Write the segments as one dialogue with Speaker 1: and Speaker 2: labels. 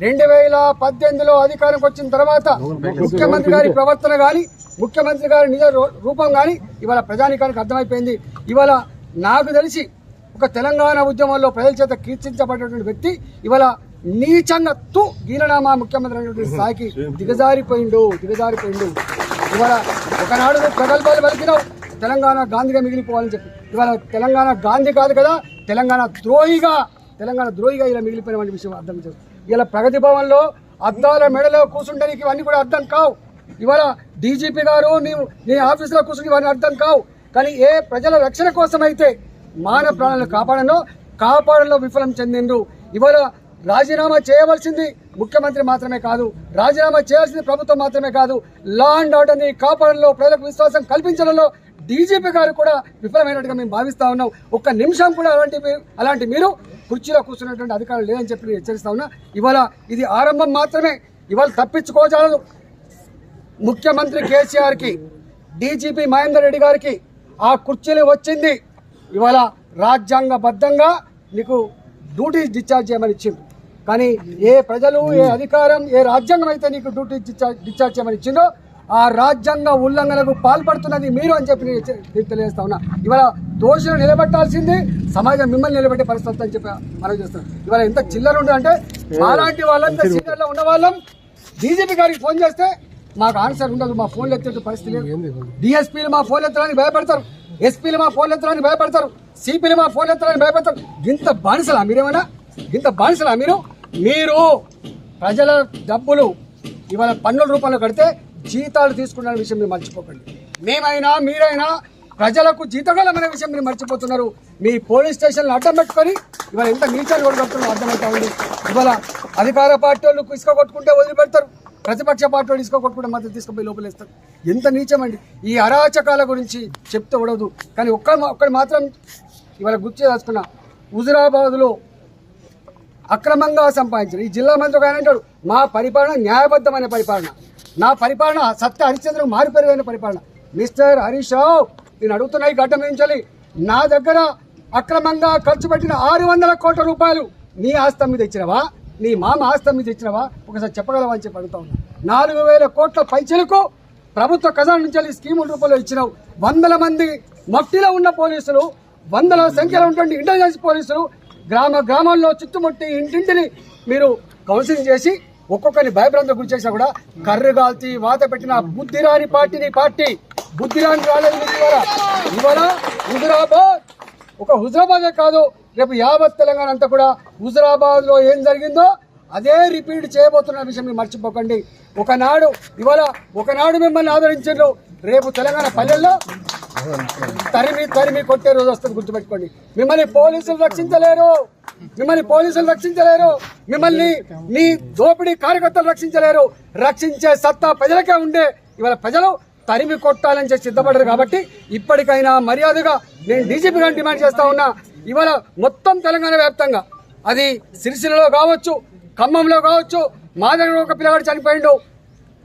Speaker 1: 2018లో అధికారంకి వచ్చిన తర్వాత ముఖ్యమంత్రి గారి ప్రవర్తన కానీ ముఖ్యమంత్రి గారి నిజ రూపం కానీ ఇవాళ ప్రజానీకానికి అర్థమైపోయింది. ఇవాళ నాకు తెలిసి ఒక తెలంగాణ ఉద్యమంలో ప్రజల చేత కీర్తించబడినటువంటి వ్యక్తి ఇవాళ నీచంగా గీలనామా ముఖ్యమంత్రి అనేటువంటి స్థాయికి దిగజారిపోయిండు. ఇవాళ ఒకనాడు ప్రగల్భాలు పలికినావు తెలంగాణ గాంధీగా మిగిలిపోవాలని చెప్పి. ఇవాళ తెలంగాణ గాంధీ కాదు కదా, తెలంగాణ ద్రోహిగా ఇలా మిగిలిపోయిన విషయం అర్థం చేస్తుంది. ఇలా ప్రగతి భవన్లో అద్దాల మెడలో కూర్చుంటానికి ఇవన్నీ కూడా అర్థం కావు. ఇవాళ డీజీపీ గారు నీ ఆఫీసులో కూర్చుని ఇవన్నీ అర్థం కావు. కానీ ఏ ప్రజల రక్షణ కోసం అయితే మానవ ప్రాణాలను కాపాడంలో విఫలం చెందిండ్రు. ఇవాళ రాజీనామా చేయవలసింది ముఖ్యమంత్రి మాత్రమే కాదు, రాజీనామా చేయాల్సింది ప్రభుత్వం మాత్రమే కాదు, లా అండ్ ఆర్డర్ని కాపాడంలో ప్రజలకు విశ్వాసం కల్పించడంలో డీజీపీ గారు కూడా విఫలమైనట్టుగా మేము భావిస్తా ఉన్నాం. ఒక్క నిమిషం కూడా అలాంటి మీరు కుర్చీలో కూర్చున్నటువంటి అధికారులు లేదని చెప్పి నేను హెచ్చరిస్తా ఉన్నా. ఇవాళ ఇది ఆరంభం మాత్రమే. ఇవాళ తప్పించుకోజాలదు. ముఖ్యమంత్రి కేసీఆర్కి డీజీపీ మహేందర్ రెడ్డి గారికి ఆ కుర్చీలు వచ్చింది ఇవాళ రాజ్యాంగబద్ధంగా నీకు డ్యూటీ డిశ్చార్జ్ చేయమని ఇచ్చింది. కానీ ఏ ప్రజలు ఏ అధికారం ఏ రాజ్యాంగం అయితే నీకు డ్యూటీ డిశ్చార్జ్ చేయమని ఇచ్చిందో ఆ రాజ్యాంగ ఉల్లంఘనకు పాల్పడుతున్నది మీరు అని చెప్పి నేను తెలియజేస్తా ఉన్నా. ఇవాళ దోషులు నిలబెట్టాల్సింది సమాజం మిమ్మల్ని నిలబెట్టే పరిస్థితి అని చెప్పి మనం చేస్తున్నాం. ఇవాళ ఎంత చిల్లర ఉంది అంటే మాలాంటి వాళ్ళంతా సీనియర్లో ఉన్న వాళ్ళం డీజీపీ గారికి ఫోన్ చేస్తే మాకు ఆన్సర్ ఉండదు, మా ఫోన్లు ఎత్తే పరిస్థితి లేదు. డిఎస్పీలు మా ఫోన్లు ఎత్తడానికి భయపడతారు, ఎస్పీలు మా ఫోన్లు ఎత్తడానికి భయపడతారు, సిపిలు మా ఫోన్లు ఎత్తడానికి భయపడతారు. ఇంత బానిసలా మీరేమన్నా? ఇంత బానిసలా మీరు ప్రజల డబ్బులు ఇవాళ పన్నుల రూపంలో కడితే జీతాలు తీసుకున్న విషయం మీరు మర్చిపోకండి. మేమైనా మీరైనా ప్రజలకు జీతగాలమైన విషయం మీరు మర్చిపోతున్నారు. మీ పోలీస్ స్టేషన్లు అడ్డం పెట్టుకొని ఇవాళ ఎంత నీచాలు కొట్టుకుంటున్నారో అర్థమవుతా ఉంది. ఇవాళ అధికార పార్టీ వాళ్ళు ఇసుక కొట్టుకుంటే వదిలిపెడతారు, ప్రతిపక్ష పార్టీ వాళ్ళు ఇసుక కొట్టుకుంటే మద్దతు తీసుకుపోయి లోపలేస్తారు. ఎంత నీచమండి. ఈ అరాచకాల గురించి చెప్తే ఉండదు. కానీ ఒక్కడి మాత్రం ఇవాళ గుర్తు చేసుకున్నా, హుజురాబాద్లో అక్రమంగా సంపాదించారు ఈ జిల్లా మంత్రి ఒక ఆయన అంటాడు, మా పరిపాలన న్యాయబద్ధమైన పరిపాలన, నా పరిపాలన సత్య హరిశ్చంద్రకు మారిపోయిన పరిపాలన. మిస్టర్ హరీష్ రావు, నేను అడుగుతున్నా ఈ గడ్డ మించాలి, నా దగ్గర అక్రమంగా ఖర్చు పెట్టిన 600 కోట్ల రూపాయలు నీ ఆస్తం మీద ఇచ్చినవా, నీ మామ ఆస్తం మీద ఇచ్చినవా? ఒకసారి చెప్పగలవా అని చెప్పి అడుగుతా ఉన్నా. 4000 కోట్ల పైచలకు ప్రభుత్వ ఖజానా నుంచి స్కీముల రూపంలో ఇచ్చినావు. 100 మంది మఫ్టీలో ఉన్న పోలీసులు, 100ల సంఖ్యలో ఉన్నటువంటి ఇంటెలిజెన్స్ పోలీసులు గ్రామాల్లో చుట్టుముట్టి ఇంటింటిని మీరు కౌన్సిలింగ్ చేసి ఒక్కొక్కరిని భయభ్రాంతి గురి చేసినా కూడా కర్రుగాల్చి వాత పెట్టిన బుద్ధిరాని పార్టీ బుద్ధిరాని రాలేదు. ఇవాళ హుజురాబాద్ ఒక హుజురాబాదే కాదు, రేపు యావత్ తెలంగాణ అంతా కూడా హుజురాబాద్లో ఏం జరిగిందో అదే రిపీట్ చేయబోతున్న విషయం మీరు మర్చిపోకండి. ఒకనాడు మిమ్మల్ని ఆదరించారు, రేపు తెలంగాణ పల్లెల్లో తరిమి కొట్టే రోజు వస్తుంది, గుర్తుపెట్టుకోండి. మిమ్మల్ని పోలీసులు రక్షించలేరు, మిమ్మల్ని మీ దోపిడీ కార్యకర్తలు రక్షించలేరు. రక్షించే సత్తా ప్రజలకే ఉండే ఇవాళ ప్రజలు తరిమి కొట్టాలని చెప్పి సిద్ధపడ్డారు. కాబట్టి ఇప్పటికైనా మర్యాదగా నేను డీజీపీ గారిని డిమాండ్ చేస్తా ఉన్నా. ఇవాళ మొత్తం తెలంగాణ వ్యాప్తంగా, అది సిరిసిల్లలో కావచ్చు, ఖమ్మంలో కావచ్చు, మా దగ్గర ఒక పిల్లగాడు చనిపోయిండు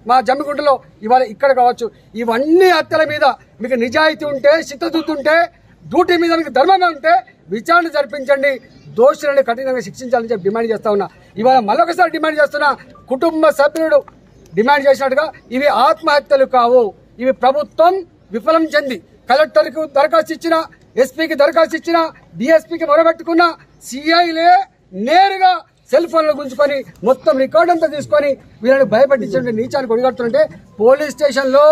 Speaker 1: మా జమ్మిగుంటలో, ఇవాళ ఇక్కడ కావచ్చు, ఇవన్నీ హత్యల మీద మీకు నిజాయితీ ఉంటే, చిత్తశుద్ధి ఉంటే, డ్యూటీ మీద మీకు ధర్మమే ఉంటే విచారణ జరిపించండి, దోషులను కఠినంగా శిక్షించాలని చెప్పి డిమాండ్ చేస్తా ఉన్నా. ఇవాళ మరొకసారి డిమాండ్ చేస్తున్నా, కుటుంబ సభ్యుడు డిమాండ్ చేసినట్టుగా ఇవి ఆత్మహత్యలు కావు, ఇవి ప్రభుత్వం విఫలం చెంది కలెక్టర్కు దరఖాస్తు ఇచ్చిన, ఎస్పీకి దరఖాస్తు ఇచ్చిన, డిఎస్పీకి మొరబెట్టుకున్న, సిఐలే నేరుగా సెల్ ఫోన్లు గుంజుకొని మొత్తం రికార్డు అంతా తీసుకొని వీళ్ళని భయపెట్టించే నీచాన్ని కొడిగడుతుంటే పోలీస్ స్టేషన్లో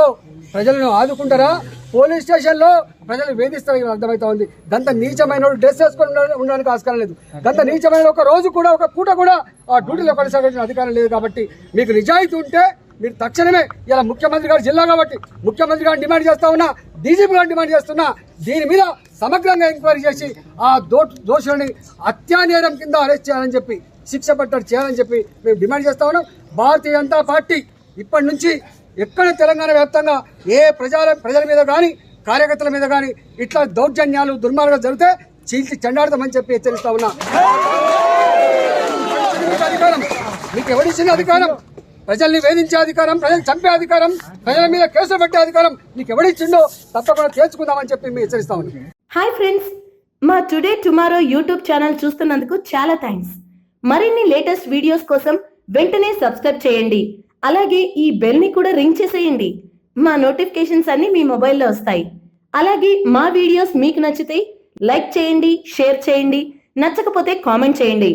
Speaker 1: ప్రజలను ఆదుకుంటారా? పోలీస్ స్టేషన్లో ప్రజలు వేధిస్తారు అర్థమవుతా ఉంది. గంత నీచమైన డ్రెస్ వేసుకొని ఉండడానికి ఆస్కారం లేదు. గంత నీచమైన ఒక రోజు కూడా ఒక పూట కూడా ఆ డ్యూటీలో కొనసాగే అధికారం లేదు. కాబట్టి మీకు నిజాయితీ ఉంటే మీరు తక్షణమే ఇలా ముఖ్యమంత్రి గారు జిల్లా కాబట్టి ముఖ్యమంత్రి గారిని డిమాండ్ చేస్తా ఉన్నా, డీజీపీ గారిని డిమాండ్ చేస్తున్నా, దీని మీద సమగ్రంగా ఎంక్వైరీ చేసి ఆ దోషులని హత్యానేరం కింద అరెస్ట్ చేయాలని చెప్పి, శిక్ష పట్టడి చేయాలని చెప్పి మేము డిమాండ్ చేస్తా ఉన్నాం. భారతీయ జనతా పార్టీ ఇప్పటి నుంచి ఎక్కడ తెలంగాణ వ్యాప్తంగా ఏ ప్రజల మీద కానీ కార్యకర్తల మీద కానీ ఇట్లా దౌర్జన్యాలు దుర్మార్గాలు జరిగితే చీల్చి చెండాడతామని చెప్పి హెచ్చరిస్తా ఉన్నా. అధికారం మీకు ఎవరిచ్చిన అధికారం? ప్రజల్ని వేధించే అధికారం, ప్రజలు చంపే అధికారం, ప్రజల మీద కేసులు పెట్టే అధికారం నీకు ఎవరిచ్చిండో తప్పకుండా తేల్చుకుందామని చెప్పి మేము హెచ్చరిస్తా ఉన్నాం.
Speaker 2: హాయ్ ఫ్రెండ్స్, మా టుడే టుమారో యూట్యూబ్ ఛానల్ చూస్తున్నందుకు చాలా థ్యాంక్స్. మరిన్ని లేటెస్ట్ వీడియోస్ కోసం వెంటనే సబ్స్క్రైబ్ చేయండి. అలాగే ఈ బెల్ ని కూడా రింగ్ చేసేయండి. మా నోటిఫికేషన్స్ అన్ని మీ మొబైల్లో వస్తాయి. అలాగే మా వీడియోస్ మీకు నచ్చితే లైక్ చేయండి, షేర్ చేయండి, నచ్చకపోతే కామెంట్ చేయండి.